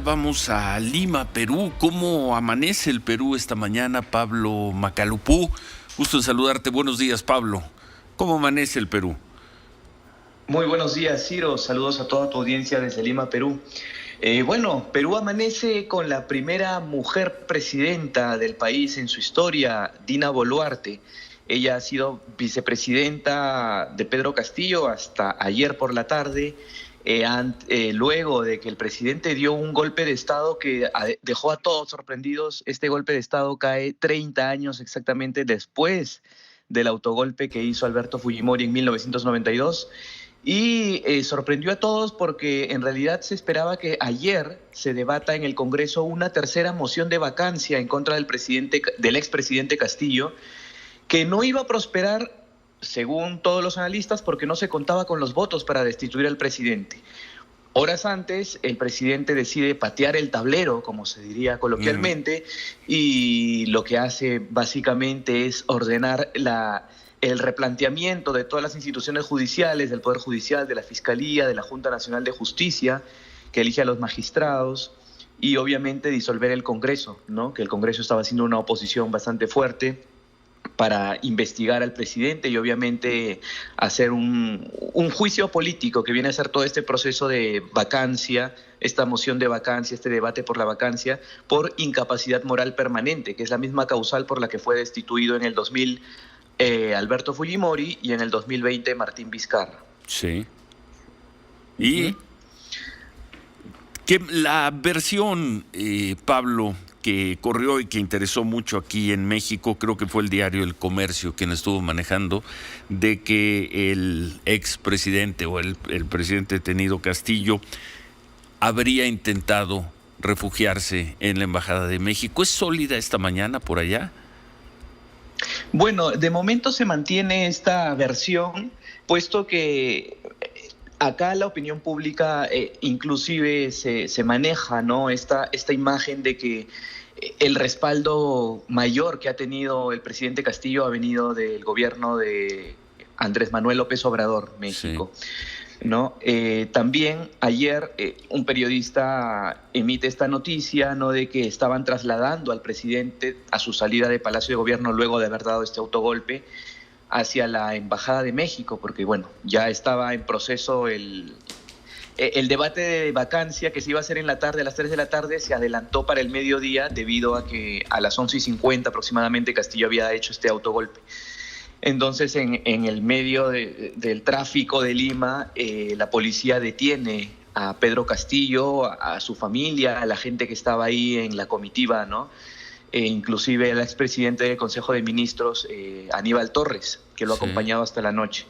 vamos a Lima, Perú. ¿Cómo amanece el Perú esta mañana? Pablo Macalupú, gusto en saludarte. Buenos días, Pablo. ¿Cómo amanece el Perú? Muy buenos días, Ciro. Saludos a toda tu audiencia desde Lima, Perú. Perú amanece con la primera mujer presidenta del país en su historia, Dina Boluarte. Ella ha sido vicepresidenta de Pedro Castillo hasta ayer por la tarde, luego de que el presidente dio un golpe de Estado que dejó a todos sorprendidos. Este golpe de Estado cae 30 años exactamente después del autogolpe que hizo Alberto Fujimori en 1992. Y sorprendió a todos porque en realidad se esperaba que ayer se debata en el Congreso una tercera moción de vacancia en contra del expresidente Castillo, que no iba a prosperar, según todos los analistas, porque no se contaba con los votos para destituir al presidente. Horas antes, el presidente decide patear el tablero, como se diría coloquialmente, y lo que hace básicamente es ordenar el replanteamiento de todas las instituciones judiciales, del Poder Judicial, de la Fiscalía, de la Junta Nacional de Justicia, que elige a los magistrados, y obviamente disolver el Congreso, ¿no? Que el Congreso estaba haciendo una oposición bastante fuerte para investigar al presidente y obviamente hacer un juicio político que viene a ser todo este proceso de vacancia, esta moción de vacancia, este debate por la vacancia, por incapacidad moral permanente, que es la misma causal por la que fue destituido en el 2000 Alberto Fujimori y en el 2020 Martín Vizcarra. Sí. Y que la versión, Pablo, que corrió y que interesó mucho aquí en México, creo que fue el diario El Comercio quien estuvo manejando, de que el expresidente o el presidente detenido Castillo habría intentado refugiarse en la Embajada de México. ¿Es sólida esta mañana por allá? Bueno, de momento se mantiene esta versión, puesto que acá la opinión pública inclusive se maneja, ¿no? Esta imagen de que el respaldo mayor que ha tenido el presidente Castillo ha venido del gobierno de Andrés Manuel López Obrador, México. Sí. ¿No? También ayer un periodista emite esta noticia, ¿no?, de que estaban trasladando al presidente a su salida de Palacio de Gobierno luego de haber dado este autogolpe hacia la Embajada de México, porque bueno, ya estaba en proceso el debate de vacancia que se iba a hacer en la tarde, a las 3 de la tarde, se adelantó para el mediodía debido a que a las 11:50 aproximadamente Castillo había hecho este autogolpe. Entonces, en el medio del tráfico de Lima, la policía detiene a Pedro Castillo, a su familia, a la gente que estaba ahí en la comitiva, ¿no? Inclusive el expresidente del Consejo de Ministros, Aníbal Torres, que lo acompañaba hasta la noche.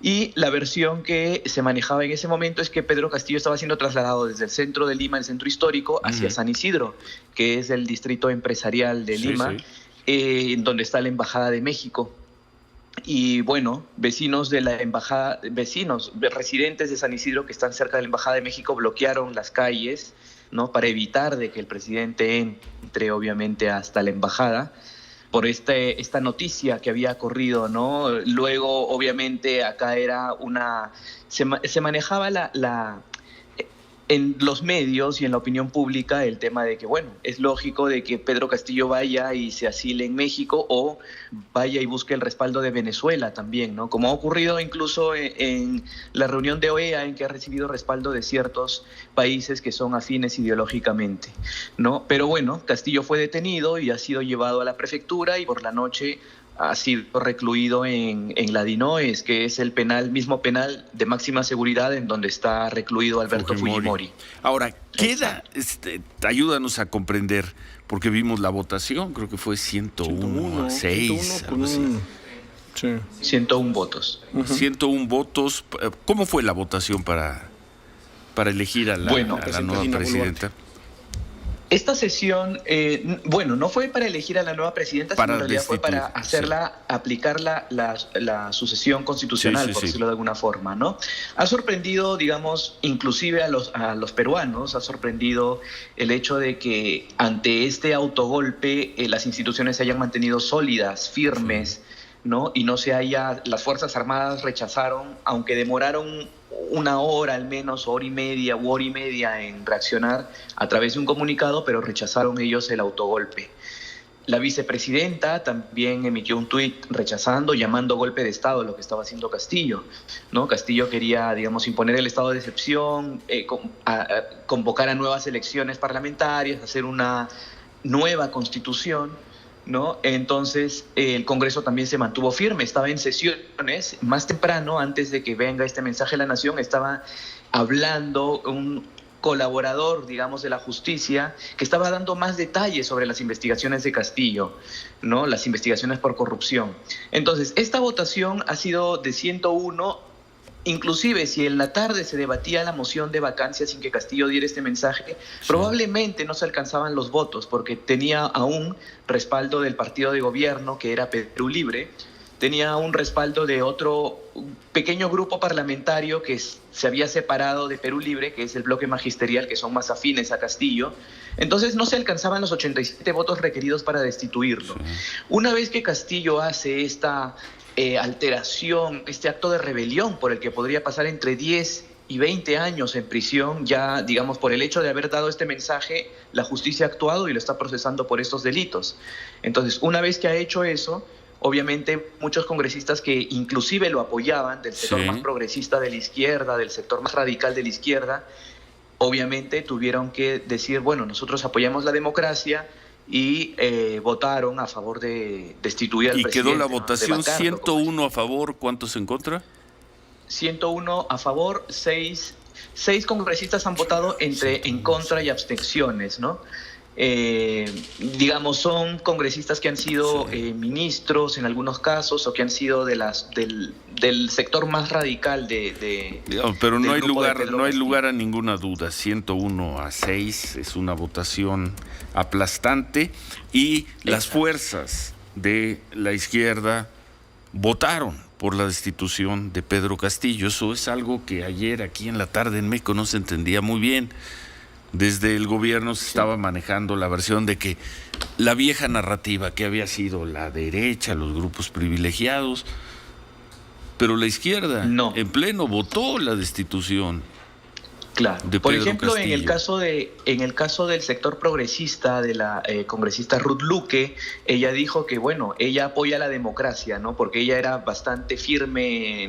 Y la versión que se manejaba en ese momento es que Pedro Castillo estaba siendo trasladado desde el centro de Lima, el centro histórico, hacia San Isidro, que es el distrito empresarial de Lima, donde está la Embajada de México. Y bueno, vecinos de la embajada, residentes de San Isidro que están cerca de la Embajada de México bloquearon las calles, ¿no?, para evitar de que el presidente entre obviamente hasta la embajada por esta noticia que había corrido, ¿no? Luego obviamente acá era se manejaba en los medios y en la opinión pública el tema de que, bueno, es lógico de que Pedro Castillo vaya y se asile en México o vaya y busque el respaldo de Venezuela también, ¿no? Como ha ocurrido incluso en la reunión de OEA, en que ha recibido respaldo de ciertos países que son afines ideológicamente, ¿no? Pero bueno, Castillo fue detenido y ha sido llevado a la prefectura y por la noche ha sido recluido en la DINOES, que es el mismo penal de máxima seguridad en donde está recluido Alberto Fujimori. Ahora, ayúdanos a comprender, porque vimos la votación, creo que fue 101 a 6. 101 votos. 101 votos. ¿Cómo fue la votación para elegir a la nueva presidenta? Esta sesión, no fue para elegir a la nueva presidenta, sino en realidad fue para aplicar la sucesión constitucional, por decirlo de alguna forma, ¿no? Ha sorprendido, digamos, inclusive a los peruanos, ha sorprendido el hecho de que ante este autogolpe las instituciones se hayan mantenido sólidas, firmes, ¿no? Y no se haya, las Fuerzas Armadas rechazaron, aunque demoraron una hora al menos, hora y media u hora y media en reaccionar a través de un comunicado, pero rechazaron ellos el autogolpe. La vicepresidenta también emitió un tuit rechazando, llamando golpe de Estado lo que estaba haciendo Castillo, ¿no? Castillo quería, digamos, imponer el estado de excepción, convocar a nuevas elecciones parlamentarias, hacer una nueva constitución, ¿no? Entonces el Congreso también se mantuvo firme, estaba en sesiones. Más temprano, antes de que venga este mensaje a la Nación, estaba hablando un colaborador, digamos, de la justicia, que estaba dando más detalles sobre las investigaciones de Castillo, ¿no? Las investigaciones por corrupción. Entonces, esta votación ha sido de 101. Inclusive, si en la tarde se debatía la moción de vacancia sin que Castillo diera este mensaje, Sí. probablemente no se alcanzaban los votos, porque tenía aún respaldo del partido de gobierno, que era Perú Libre, tenía un respaldo de otro pequeño grupo parlamentario que se había separado de Perú Libre, que es el bloque magisterial, que son más afines a Castillo. Entonces no se alcanzaban los 87 votos requeridos para destituirlo. Sí. Una vez que Castillo hace esta alteración, este acto de rebelión por el que podría pasar entre 10 y 20 años en prisión, ya, digamos, por el hecho de haber dado este mensaje, la justicia ha actuado y lo está procesando por estos delitos. Entonces, una vez que ha hecho eso, obviamente muchos congresistas que inclusive lo apoyaban, del sector Sí. más progresista de la izquierda, del sector más radical de la izquierda, obviamente tuvieron que decir, bueno, nosotros apoyamos la democracia, y votaron a favor de destituir al Y quedó presidente, la ¿no? De votación vacarlo, como 101 a favor, ¿cuántos en contra? 101 a favor, seis congresistas han votado entre en contra y abstenciones, ¿no? Digamos, son congresistas que han sido ministros en algunos casos, o que han sido del sector más radical Digamos, pero no del hay grupo de lugar, Pedro no hay Castillo. lugar a ninguna duda. 101 a 6 es una votación aplastante y las Exacto. fuerzas de la izquierda votaron por la destitución de Pedro Castillo. Eso es algo que ayer aquí en la tarde en México no se entendía muy bien. Desde el gobierno se estaba manejando la versión de que la vieja narrativa que había sido la derecha, los grupos privilegiados, pero la izquierda No. en pleno votó la destitución Claro. de Por Pedro ejemplo, Castillo. en el caso del sector progresista de la congresista Ruth Luque, ella dijo que, bueno, ella apoya la democracia, ¿no? Porque ella era bastante firme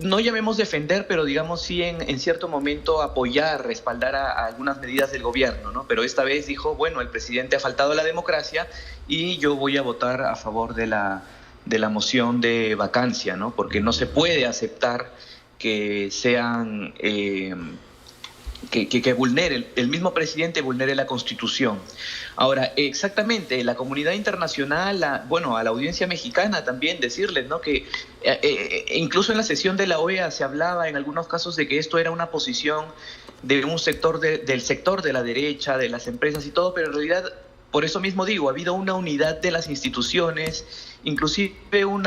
no llamemos defender, pero digamos sí en cierto momento apoyar, respaldar a algunas medidas del gobierno, ¿no? Pero esta vez dijo, bueno, el presidente ha faltado a la democracia y yo voy a votar a favor de la moción de vacancia, ¿no? Porque no se puede aceptar que sean que vulnere, el mismo presidente vulnere la Constitución. Ahora, exactamente, la comunidad internacional, bueno, a la audiencia mexicana también decirles, ¿no? Que incluso en la sesión de la OEA se hablaba en algunos casos de que esto era una posición de un sector del sector de la derecha, de las empresas y todo, pero en realidad, por eso mismo digo, ha habido una unidad de las instituciones, inclusive un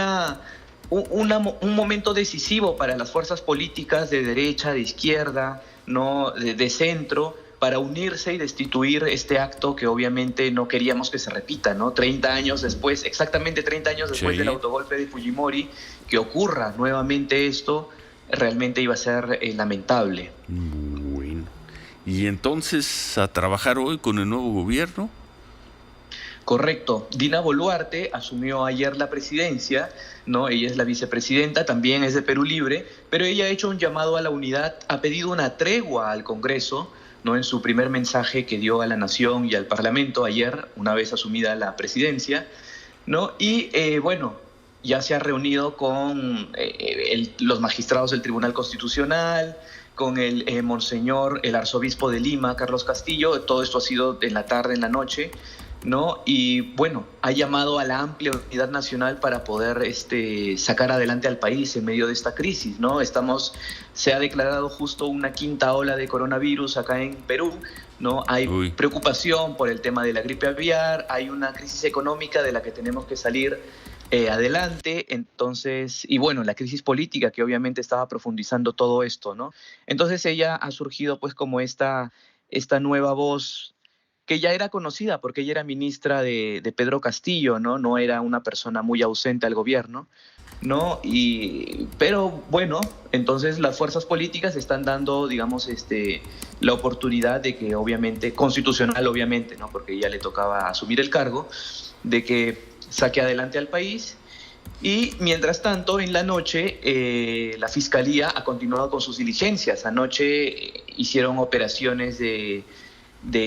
momento decisivo para las fuerzas políticas de derecha, de izquierda, ¿no? de centro, para unirse y destituir este acto que obviamente no queríamos que se repita, ¿no? 30 años después, exactamente 30 años después del autogolpe de Fujimori, que ocurra nuevamente esto, realmente iba a ser lamentable. Bueno. ¿Y entonces a trabajar hoy con el nuevo gobierno? Correcto. Dina Boluarte asumió ayer la presidencia, ¿no? Ella es la vicepresidenta, también es de Perú Libre, pero ella ha hecho un llamado a la unidad, ha pedido una tregua al Congreso, ¿no? En su primer mensaje que dio a la Nación y al Parlamento ayer, una vez asumida la presidencia, ¿no? Y bueno, ya se ha reunido con los magistrados del Tribunal Constitucional, con el monseñor, el arzobispo de Lima, Carlos Castillo. Todo esto ha sido en la tarde, en la noche, ¿no? Y bueno, ha llamado a la amplia unidad nacional para poder sacar adelante al país en medio de esta crisis, ¿no? Se ha declarado justo una quinta ola de coronavirus acá en Perú, ¿no? Hay preocupación por el tema de la gripe aviar, hay una crisis económica de la que tenemos que salir adelante, entonces, y bueno, la crisis política que obviamente estaba profundizando todo esto, ¿no? Entonces ella ha surgido pues como esta nueva voz que ya era conocida porque ella era ministra de Pedro Castillo, ¿no? No era una persona muy ausente al gobierno, ¿no? Pero bueno, entonces las fuerzas políticas están dando, digamos, la oportunidad de que obviamente, constitucional obviamente, ¿no? Porque ya le tocaba asumir el cargo, de que saque adelante al país. Y mientras tanto, en la noche, la Fiscalía ha continuado con sus diligencias. Anoche hicieron operaciones de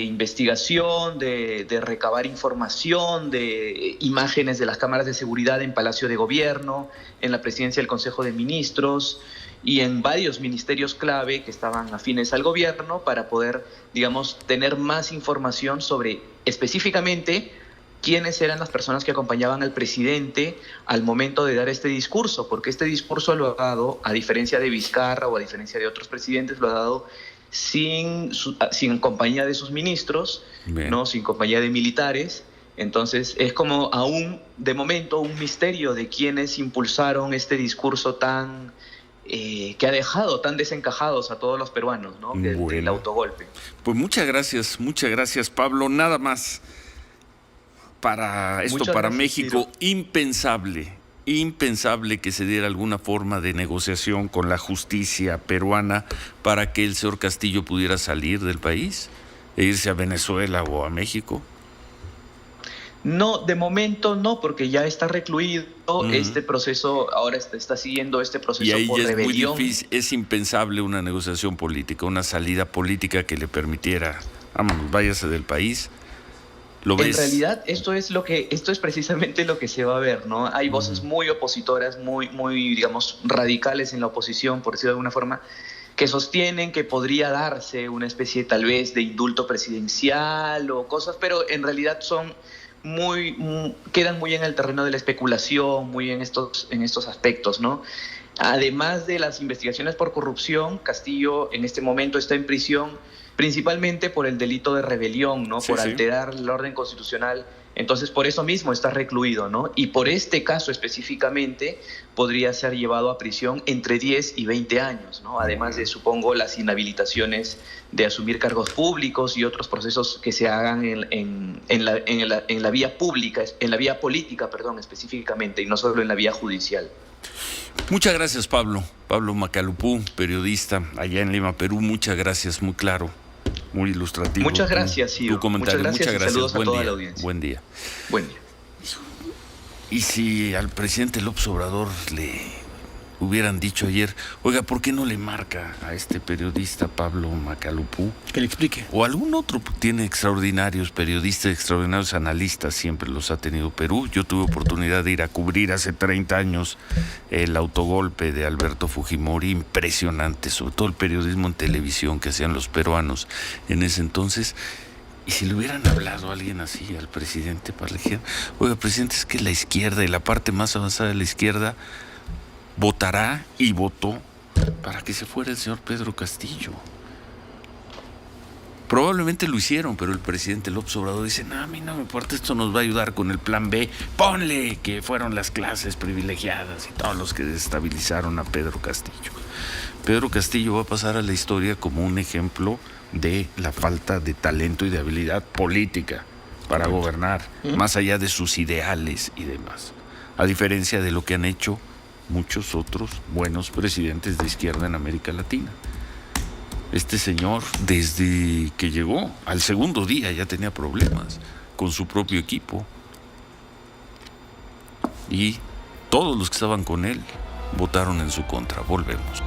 investigación, de recabar información, de imágenes de las cámaras de seguridad en Palacio de Gobierno, en la presidencia del Consejo de Ministros y en varios ministerios clave que estaban afines al gobierno para poder, digamos, tener más información sobre específicamente quiénes eran las personas que acompañaban al presidente al momento de dar este discurso, porque este discurso lo ha dado, a diferencia de Vizcarra o a diferencia de otros presidentes, lo ha dado sin compañía de sus ministros, ¿no? Sin compañía de militares. Entonces es como aún de momento un misterio de quiénes impulsaron este discurso tan que ha dejado tan desencajados a todos los peruanos, ¿no? Del autogolpe. Pues muchas gracias Pablo. Nada más para esto, muchas para gracias, México, Ciro. Impensable que se diera alguna forma de negociación con la justicia peruana para que el señor Castillo pudiera salir del país e irse a Venezuela o a México. No, de momento no, porque ya está recluido. Este proceso, ahora está siguiendo este proceso y ahí por ya rebelión. Es muy difícil, es impensable una negociación política, una salida política que le permitiera, vamos, váyase del país. En realidad esto es precisamente lo que se va a ver, ¿no? Hay voces muy opositoras, muy, digamos, radicales en la oposición, por decirlo de alguna forma, que sostienen que podría darse una especie tal vez de indulto presidencial o cosas, pero en realidad quedan muy en el terreno de la especulación, muy en estos aspectos, ¿no? Además de las investigaciones por corrupción, Castillo en este momento está en prisión principalmente por el delito de rebelión, ¿no? Por alterar el orden constitucional. Entonces, por eso mismo está recluido, ¿no? Y por este caso específicamente podría ser llevado a prisión entre 10 y 20 años, ¿no? Además de, supongo, las inhabilitaciones de asumir cargos públicos y otros procesos que se hagan en la vía pública, en la vía política, perdón, específicamente, y no solo en la vía judicial. Muchas gracias, Pablo. Pablo Macalupú, periodista allá en Lima, Perú. Muchas gracias, muy claro, muy ilustrativo. Muchas gracias, Ciro. Tu comentario. Muchas gracias. Saludos a toda la audiencia. Buen día. Buen día. Y si al presidente López Obrador le hubieran dicho ayer, oiga, ¿por qué no le marca a este periodista Pablo Macalupú? Que le explique. O algún otro, tiene extraordinarios periodistas, extraordinarios analistas, siempre los ha tenido Perú. Yo tuve oportunidad de ir a cubrir hace 30 años el autogolpe de Alberto Fujimori, impresionante, sobre todo el periodismo en televisión que hacían los peruanos en ese entonces. Y si le hubieran hablado a alguien así, al presidente, para le dijeran, oiga, presidente, es que la izquierda y la parte más avanzada de la izquierda votará y votó para que se fuera el señor Pedro Castillo. Probablemente lo hicieron, pero el presidente López Obrador dice, no, a mí no me importa, esto nos va a ayudar con el plan B, ponle que fueron las clases privilegiadas y todos los que desestabilizaron a Pedro Castillo. Pedro Castillo va a pasar a la historia como un ejemplo de la falta de talento y de habilidad política para gobernar, más allá de sus ideales y demás. A diferencia de lo que han hecho muchos otros buenos presidentes de izquierda en América Latina. Este señor, desde que llegó, al segundo día ya tenía problemas con su propio equipo. Y todos los que estaban con él votaron en su contra. Volvemos.